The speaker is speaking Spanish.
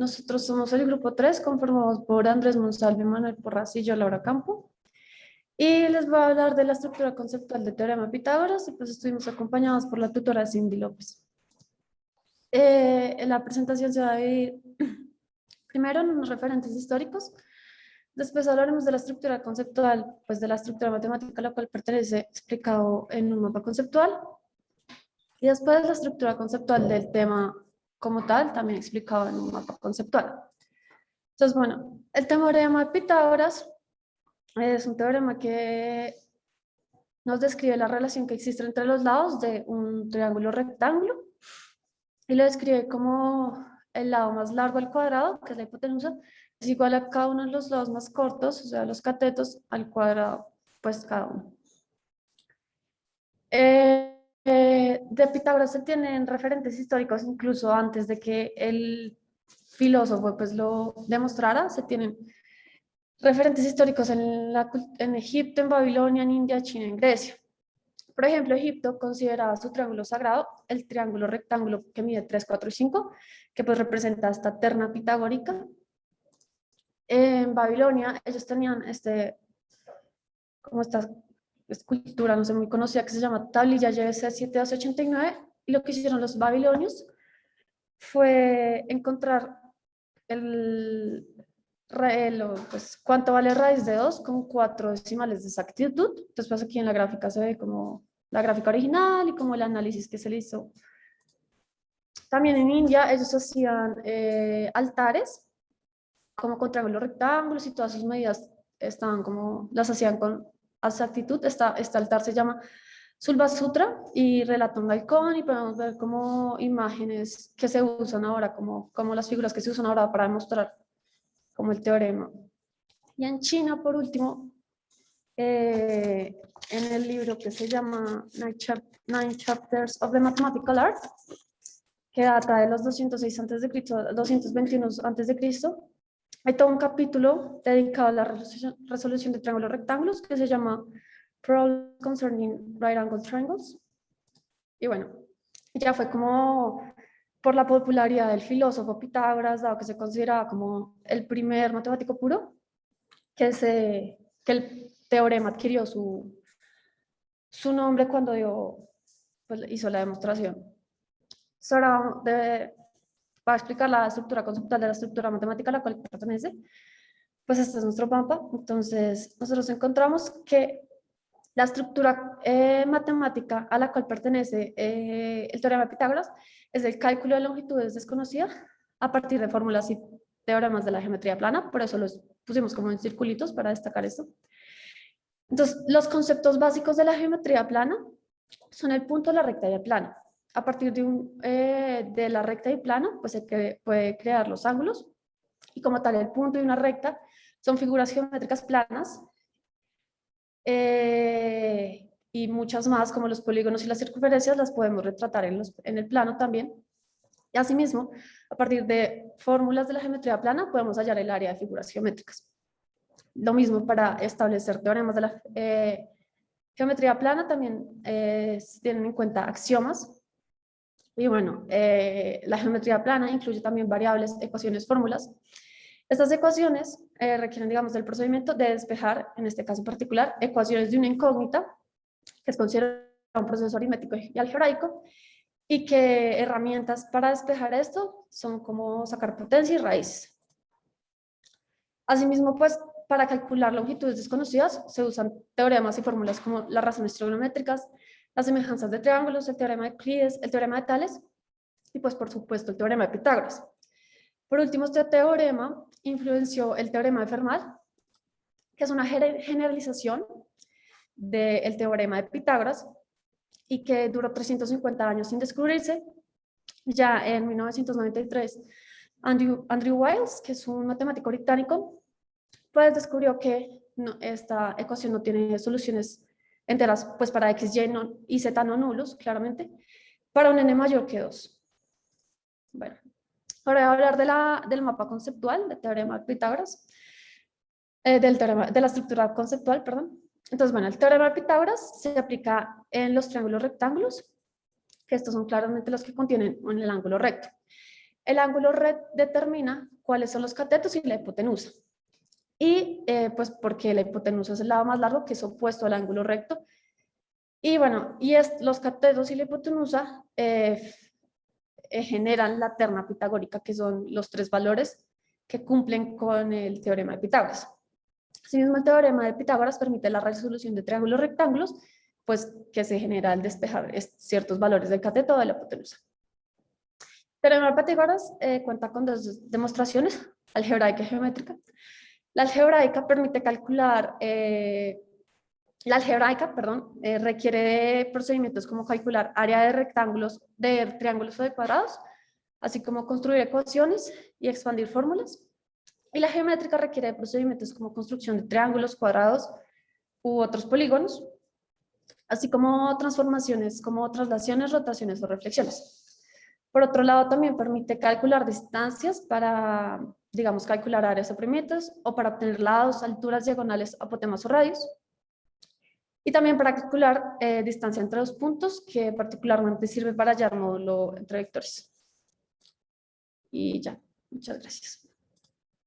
nosotros somos el grupo 3, conformados por Andrés Monsalve, Manuel Porras y yo, Laura Campo. Y les voy a hablar de la estructura conceptual del teorema de Pitágoras y pues estuvimos acompañados por la tutora Cindy López. En la presentación se va a dividir primero en unos referentes históricos, después hablaremos de la estructura conceptual, pues de la estructura matemática a la cual pertenece, explicado en un mapa conceptual, y después la estructura conceptual del tema como tal, también explicado en un mapa conceptual. Entonces, bueno, el teorema de Pitágoras es un teorema que nos describe la relación que existe entre los lados de un triángulo rectángulo y lo describe como el lado más largo al cuadrado, que es la hipotenusa, es igual a cada uno de los lados más cortos, o sea, los catetos, al cuadrado, pues cada uno. De Pitágoras se tienen referentes históricos incluso antes de que el filósofo pues lo demostrara, se tienen referentes históricos en Egipto, en Babilonia, en India, China, en Grecia. Por ejemplo, Egipto consideraba su triángulo sagrado el triángulo rectángulo que mide 3, 4 y 5, que pues representa esta terna pitagórica. En Babilonia ellos tenían como esta escultura, no sé, muy conocida, que se llama tablilla YBC 7289, y lo que hicieron los babilonios fue encontrar pues, cuánto vale raíz de 2 con 4 decimales de exactitud. Entonces, pues aquí en la gráfica se ve como la gráfica original y como el análisis que se le hizo. También en India ellos hacían altares como con triángulos rectángulos y todas sus medidas estaban como, las hacían con exactitud. Este altar se llama Sulva Sutra y relata un halcón, y podemos ver como imágenes que se usan ahora, como las figuras que se usan ahora para demostrar como el teorema. Y en China, por último, en el libro que se llama Nine Chapters of the Mathematical Art, que data de los 206 a.C., 221 a.C., hay todo un capítulo dedicado a la resolución de triángulos rectángulos que se llama Problems Concerning Right Angle Triangles. Y bueno, ya fue como por la popularidad del filósofo Pitágoras, dado que se consideraba como el primer matemático puro, que el teorema adquirió su nombre cuando pues, hizo la demostración. Ahora va a explicar la estructura conceptual de la estructura matemática a la cual pertenece. Pues este es nuestro mapa. Entonces, nosotros encontramos que la estructura matemática a la cual pertenece el teorema de Pitágoras es el cálculo de longitudes desconocidas a partir de fórmulas y teoremas de la geometría plana. Por eso los pusimos como en circulitos para destacar esto. Entonces, los conceptos básicos de la geometría plana son el punto, la recta y el plano. A partir de la recta y plano, pues se puede crear los ángulos, y como tal, el punto y una recta son figuras geométricas planas, y muchas más, como los polígonos y las circunferencias, las podemos retratar en el plano también. Y asimismo, a partir de fórmulas de la geometría plana, podemos hallar el área de figuras geométricas. Lo mismo para establecer teoremas de la geometría plana, también se tienen en cuenta axiomas. Y bueno, la geometría plana incluye también variables, ecuaciones, fórmulas. Estas ecuaciones requieren, digamos, del procedimiento de despejar, en este caso particular, ecuaciones de una incógnita, que es considerado un proceso aritmético y algebraico, y que herramientas para despejar esto son como sacar potencia y raíces. Asimismo, pues, para calcular longitudes desconocidas se usan teoremas y fórmulas como las razones trigonométricas, las semejanzas de triángulos, el teorema de Euclides, el teorema de Tales y, pues, por supuesto, el teorema de Pitágoras. Por último, este teorema influenció el teorema de Fermat, que es una generalización del teorema de Pitágoras y que duró 350 años sin descubrirse. Ya en 1993, Andrew Wiles, que es un matemático británico, pues descubrió que esta ecuación no tiene soluciones enteras, pues para x, y, y z no nulos, claramente, para un n mayor que 2. Bueno, ahora voy a hablar del mapa conceptual del teorema de Pitágoras, de la estructura conceptual, perdón. Entonces, bueno, el teorema de Pitágoras se aplica en los triángulos rectángulos, que estos son claramente los que contienen el ángulo recto. El ángulo red determina cuáles son los catetos y la hipotenusa. Y pues porque la hipotenusa es el lado más largo, que es opuesto al ángulo recto. Y bueno, los catetos y la hipotenusa generan la terna pitagórica, que son los 3 valores que cumplen con el teorema de Pitágoras. Asimismo, el teorema de Pitágoras permite la resolución de triángulos rectángulos, pues que se genera al despejar ciertos valores del cateto o de la hipotenusa. El teorema de Pitágoras cuenta con 2 demostraciones, algebraica y geométrica. La algebraica permite calcular, requiere de procedimientos como calcular área de rectángulos, de triángulos o de cuadrados, así como construir ecuaciones y expandir fórmulas. Y la geométrica requiere de procedimientos como construcción de triángulos, cuadrados u otros polígonos, así como transformaciones como traslaciones, rotaciones o reflexiones. Por otro lado, también permite calcular distancias para, digamos, calcular áreas oprimidas o para obtener lados, alturas, diagonales, apotemas o radios. Y también para calcular distancia entre 2 puntos, que particularmente sirve para hallar módulo entre vectores. Y ya, muchas gracias.